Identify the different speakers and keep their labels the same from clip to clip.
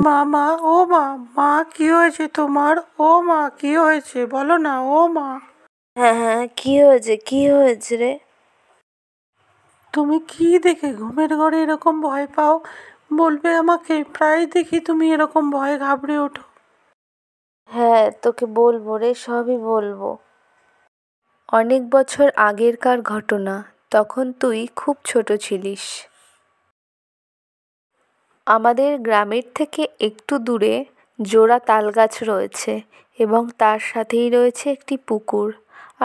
Speaker 1: মা মা ও মা, মা কি হয়েছে তোমার? ও মা কি হয়েছে বলো না, ও মা।
Speaker 2: হ্যাঁ হ্যাঁ, কি হয়েছে, কি হয়েছে রে?
Speaker 1: তুমি কি দেখে ঘুমের ঘরে এরকম ভয় পাও? বলবে আমাকে, প্রায় দেখি তুমি এরকম ভয়ে ঘাবড়ে ওঠো।
Speaker 2: হ্যাঁ, তোকে বলবো রে, সবই বলবো। অনেক বছর আগেরকার ঘটনা। তখন তুই খুব ছোট ছিলিস। আমাদের গ্রামের থেকে একটু দূরে জোড়া তাল গাছ রয়েছে এবং তার সাথেই রয়েছে একটি পুকুর।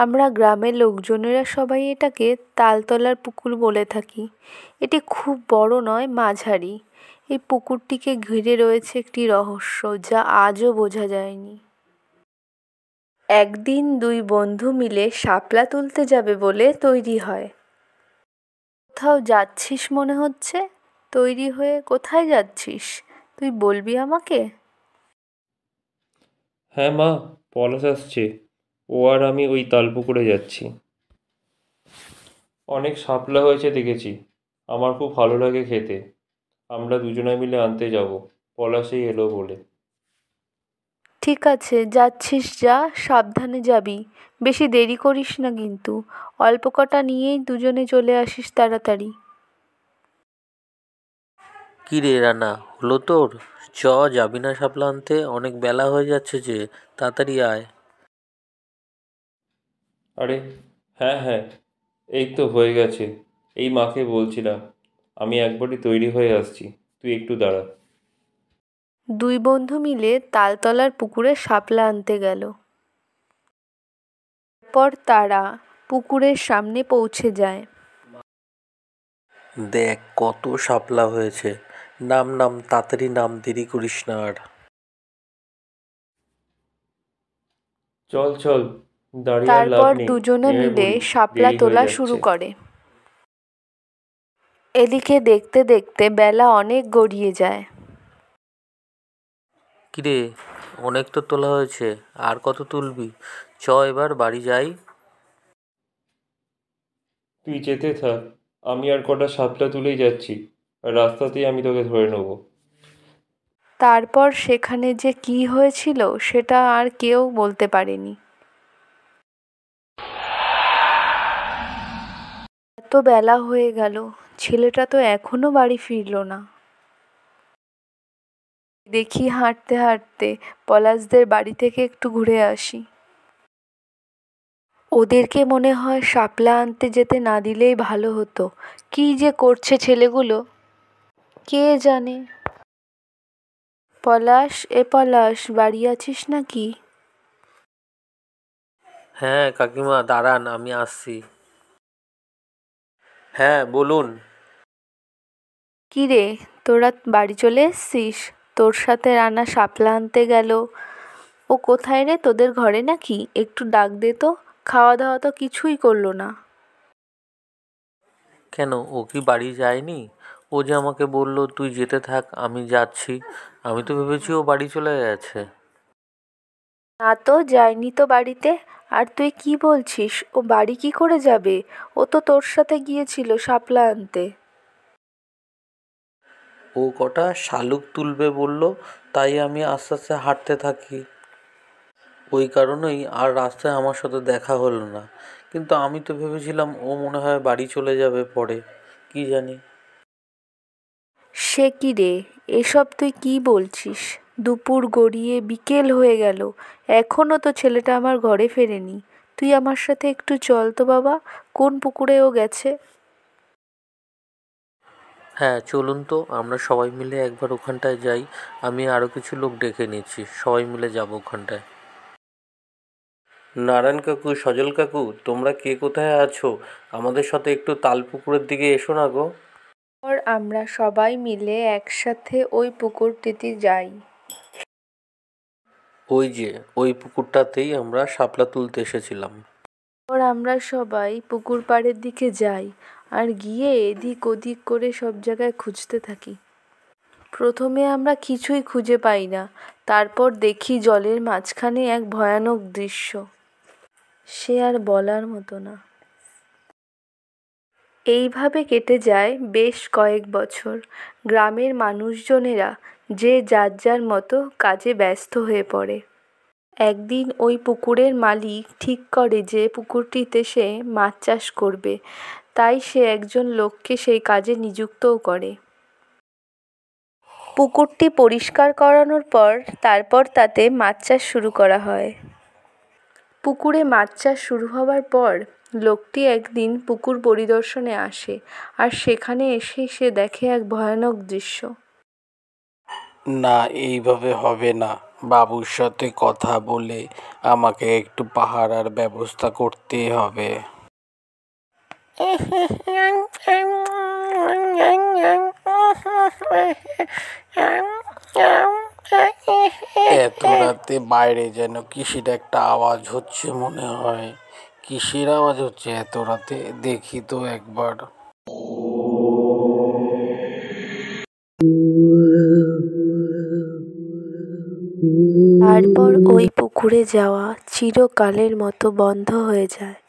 Speaker 2: আমরা গ্রামের লোকজনেরা সবাই এটাকে তালতলার পুকুর বলে থাকি। এটি খুব বড় নয়, মাঝারি। এই পুকুরটিকে ঘিরে রয়েছে একটি রহস্য যা আজও বোঝা যায়নি। একদিন দুই বন্ধু মিলে শাপলা তুলতে যাবে বলে তৈরি হয়। কোথাও যাচ্ছিস মনে হচ্ছে? তৈরি হয়ে কোথায় যাচ্ছিস? তুই বলবি আমাকে?
Speaker 3: হ্যাঁ মা, পলাশ আসছে। ও আর আমি ওই তালপুকুরে যাচ্ছি। অনেক শাপলা হয়েছে দেখেছি। আমার খুব ভালো লাগে খেতে। আমরা দুজনে মিলে আনতে যাব। পলাশই এলো বলে।
Speaker 2: ঠিক আছে, যাচ্ছিস যা, সাবধানে যাবি। বেশি দেরি করিস না কিন্তু। অল্প কটা নিয়েই দুজনে চলে আসিস তাড়াতাড়ি।
Speaker 4: কি রে রানা, হলো তোর? যাবি না শাপলা আনতে? অনেক বেলা হয়ে যাচ্ছে যে, তাড়াতাড়ি আয়।
Speaker 3: আরে হ্যাঁ হ্যাঁ, এই তো হয়ে গেছে। এই মাকে বলছিলাম, আমি একবারই তৈরি হয়ে আসছি, তুই একটু দাঁড়া।
Speaker 2: দুই বন্ধু মিলে তালতলার পুকুরে শাপলা আনতে গেল। পর তারা পুকুরের সামনে পৌঁছে যায়।
Speaker 4: দেখ কত শাপলা হয়েছে। নাম নাম, তাড়াতাড়ি নাম, দেরি করিস না আর।
Speaker 3: চল চল, দাঁড়িয়ে আর লাভ
Speaker 2: তারপর
Speaker 3: নেই,
Speaker 2: দুজনে
Speaker 3: নেমে
Speaker 2: মিলে
Speaker 3: পড়ি,
Speaker 2: শাপলা
Speaker 3: দেরি হয়ে
Speaker 2: তোলা শুরু
Speaker 3: যাচ্ছে।
Speaker 2: করে। এদিকে দেখতে দেখতে বেলা অনেক গড়িয়ে যায়।
Speaker 4: কিরে, অনেক তো তোলা হয়েছে, আর কত তুলবি? এবার বাড়ি যাই।
Speaker 3: তুই যেতে থাক, আমি আর কটা শাপলা তুলেই যাচ্ছি, আর রাস্তাতেই আমি তোকে ধরে নেবো।
Speaker 2: তারপর সেখানে যে কি হয়েছিল সেটা আর কেউ বলতে পারেনি। এত বেলা হয়ে গেল, ছেলেটা তো এখনো বাড়ি ফিরল না। দেখি হাঁটতে হাঁটতে পলাশদের বাড়ি থেকে একটু ঘুরে আসি। ওদেরকে মনে হয় শাপলা আনতে যেতে না দিলেই ভালো হতো। কি যে করছে ছেলেগুলো, কে জানে। পলাশ, পলাশ, বাড়ি আছিস নাকি?
Speaker 4: হ্যাঁ কাকিমা, দাঁড়ান, আমি আসছি। হ্যাঁ বলুন।
Speaker 2: কি রে, তোরা বাড়ি চলে এসছিস? তোর সাথে রানা শাপলা আনতে গেল। ও কোথায় রে, তোদের ঘরে নাকি? একটু ডাক দে তো। খাওয়া দাওয়া তো কিছুই করলো না।
Speaker 4: কেন, ও কি বাড়ি যায়নি? ও যে আমাকে বলল তুই যেতে থাক, আমি যাচ্ছি। আমি তো ভেবেছি ও বাড়ি চলে গেছে।
Speaker 2: না তো, যায়নি তো বাড়িতে। আর তুই কি বলছিস? ও বাড়ি কি করে যাবে? ও তো তোর সাথে গিয়েছিল শাপলা আনতে।
Speaker 4: ও কটা শালুক তুলবে বলল, তাই আমি আস্তে আস্তে হাঁটতে থাকি। ওই কারণেই আর রাস্তায় আমার সাথে দেখা হলো না। কিন্তু আমি তো ভেবেছিলাম ও মনে হয় বাড়ি চলে যাবে পরে, কি জানি।
Speaker 2: সে কি রে, এসব তুই কি বলছিস? দুপুর গড়িয়ে বিকেল হয়ে গেল, এখনো তো ছেলেটা আমার ঘরে ফেরেনি। তুই আমার সাথে একটু চল তো বাবা, কোন পুকুরে ও গেছে।
Speaker 4: হ্যাঁ চলুন তো, আমরা সবাই মিলে একবার ওখানটায় যাই। আমি আরও কিছু লোক ডেকে নিচ্ছি, সবাই মিলে যাব ওখানটায়। নারায়ণ কাকু, সজল কাকু, তোমরা কে কোথায় আছো? আমাদের সাথে একটু তালপুকুরের দিকে এসো না গো।
Speaker 2: পর আমরা সবাই মিলে একসাথে ওই পুকুরটিতে যাই।
Speaker 4: ওই যে ওই পুকুরটাতেই আমরা শাপলা তুলতে এসেছিলাম।
Speaker 2: পর আমরা সবাই পুকুর পাড়ের দিকে যাই আর গিয়ে এদিক ওদিক করে সব জায়গায় খুঁজতে থাকি। প্রথমে আমরা কিছুই খুঁজে পাই না। তারপর দেখি জলের মাঝখানে এক ভয়ানক দৃশ্য। সে আর বলার মতো না। এইভাবে কেটে যায় বেশ কয়েক বছর। গ্রামের মানুষজনেরা যে যার যার মতো কাজে ব্যস্ত হয়ে পড়ে। একদিন ওই পুকুরের মালিক ঠিক করে যে পুকুরটিতে সে মাছ চাষ করবে, তাই সে একজন লোককে সেই কাজে নিযুক্তও করে। পুকুরটি পরিষ্কার করানোর পর তারপর তাতে মাছ চাষ শুরু করা হয়। পুকুরে মাছ চাষ শুরু হওয়ার পর লোকটি একদিন পুকুর পরিদর্শনে আসে, আর সেখানে এসে সে দেখে এক ভয়ানক দৃশ্য।
Speaker 5: না, এইভাবে হবে না। বাবুর সাথে কথা বলে আমাকে একটু পাহারার ব্যবস্থা করতে হবে। এত রাতে বাইরে যেন কিসের একটা আওয়াজ হচ্ছে মনে হয়। কিসের আওয়াজ হচ্ছে এত রাতে? দেখি তো একবার।
Speaker 2: তারপর ওই পুকুরে যাওয়া চিরকালের মতো বন্ধ হয়ে যায়।